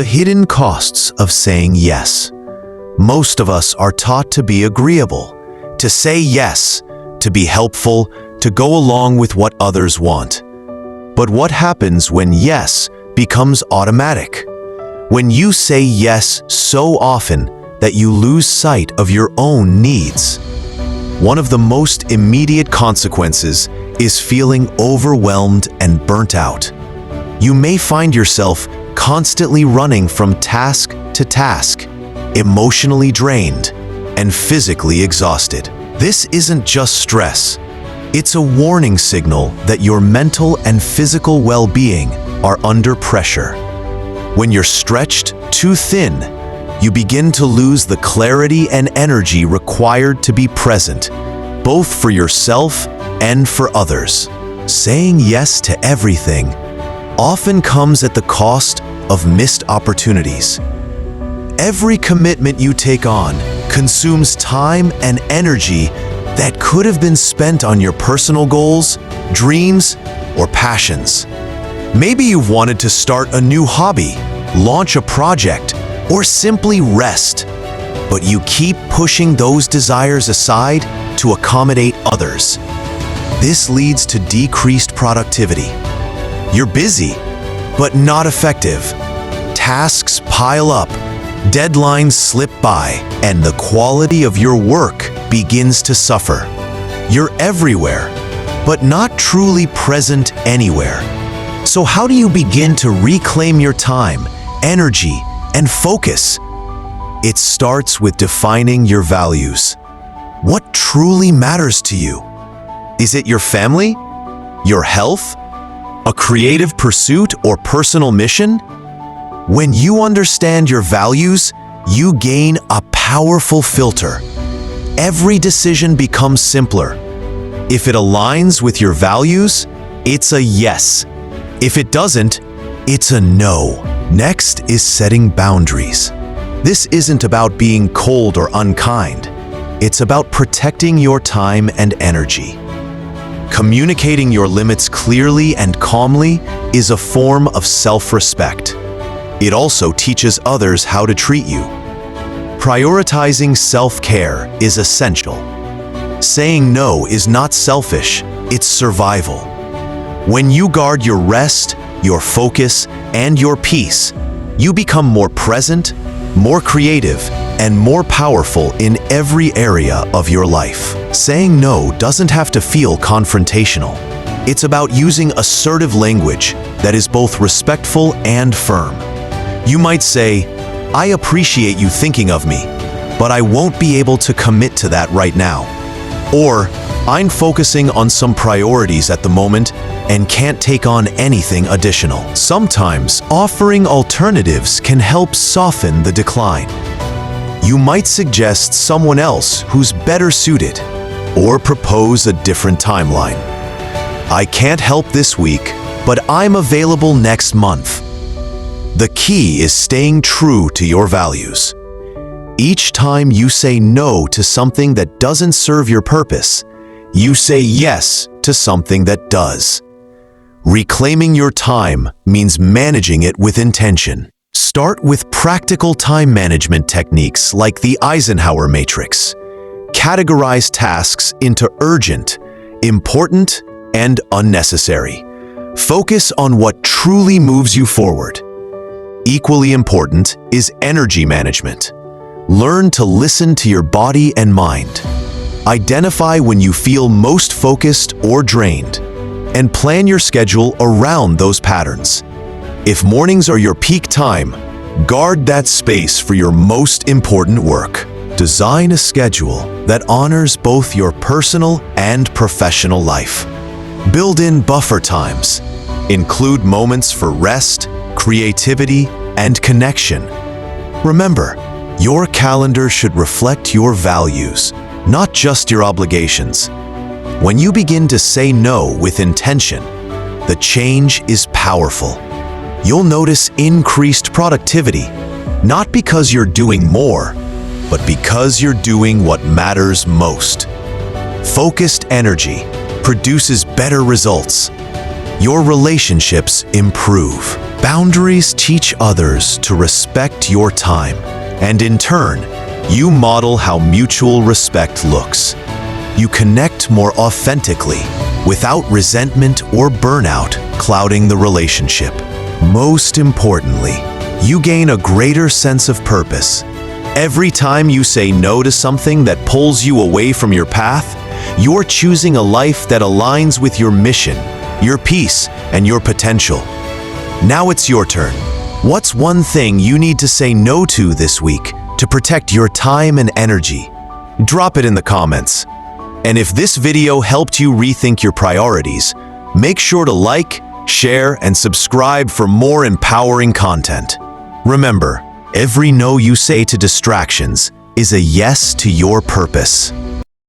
The hidden costs of saying yes. Most of us are taught to be agreeable, to say yes, to be helpful, to go along with what others want. But what happens when yes becomes automatic? When you say yes so often that you lose sight of your own needs? One of the most immediate consequences is feeling overwhelmed and burnt out. You may find yourself constantly running from task to task, emotionally drained and physically exhausted. This isn't just stress. It's a warning signal that your mental and physical well-being are under pressure. When you're stretched too thin, you begin to lose the clarity and energy required to be present, both for yourself and for others. Saying yes to everything often comes at the cost of missed opportunities. Every commitment you take on consumes time and energy that could have been spent on your personal goals, dreams, or passions. Maybe you've wanted to start a new hobby, launch a project, or simply rest, but you keep pushing those desires aside to accommodate others. This leads to decreased productivity. You're busy, but not effective. Tasks pile up, deadlines slip by, and the quality of your work begins to suffer. You're everywhere, but not truly present anywhere. So how do you begin to reclaim your time, energy, and focus? It starts with defining your values. What truly matters to you? Is it your family? Your health? A creative pursuit or personal mission? When you understand your values, you gain a powerful filter. Every decision becomes simpler. If it aligns with your values, it's a yes. If it doesn't, it's a no. Next is setting boundaries. This isn't about being cold or unkind. It's about protecting your time and energy. Communicating your limits clearly and calmly is a form of self-respect. It also teaches others how to treat you. Prioritizing self-care is essential. Saying no is not selfish, it's survival. When you guard your rest, your focus, and your peace, you become more present, more creative, and more powerful in every area of your life. Saying no doesn't have to feel confrontational. It's about using assertive language that is both respectful and firm. You might say, "I appreciate you thinking of me, but I won't be able to commit to that right now." Or, "I'm focusing on some priorities at the moment and can't take on anything additional." Sometimes, offering alternatives can help soften the decline. You might suggest someone else who's better suited, or propose a different timeline. "I can't help this week, but I'm available next month." The key is staying true to your values. Each time you say no to something that doesn't serve your purpose, you say yes to something that does. Reclaiming your time means managing it with intention. Start with practical time management techniques like the Eisenhower matrix. Categorize tasks into urgent, important, and unnecessary. Focus on what truly moves you forward. Equally important is energy management. Learn to listen to your body and mind. Identify when you feel most focused or drained, and plan your schedule around those patterns. If mornings are your peak time, guard that space for your most important work. Design a schedule that honors both your personal and professional life. Build in buffer times. Include moments for rest, creativity, and connection. Remember, your calendar should reflect your values, not just your obligations. When you begin to say no with intention, the change is powerful. You'll notice increased productivity, not because you're doing more, but because you're doing what matters most. Focused energy produces better results. Your relationships improve. Boundaries teach others to respect your time, and in turn, you model how mutual respect looks. You connect more authentically, without resentment or burnout clouding the relationship. Most importantly, you gain a greater sense of purpose. Every time you say no to something that pulls you away from your path, you're choosing a life that aligns with your mission, your peace, and your potential. Now it's your turn. What's one thing you need to say no to this week to protect your time and energy? Drop it in the comments. And if this video helped you rethink your priorities, make sure to like, share, and subscribe for more empowering content. Remember, every no you say to distractions is a yes to your purpose.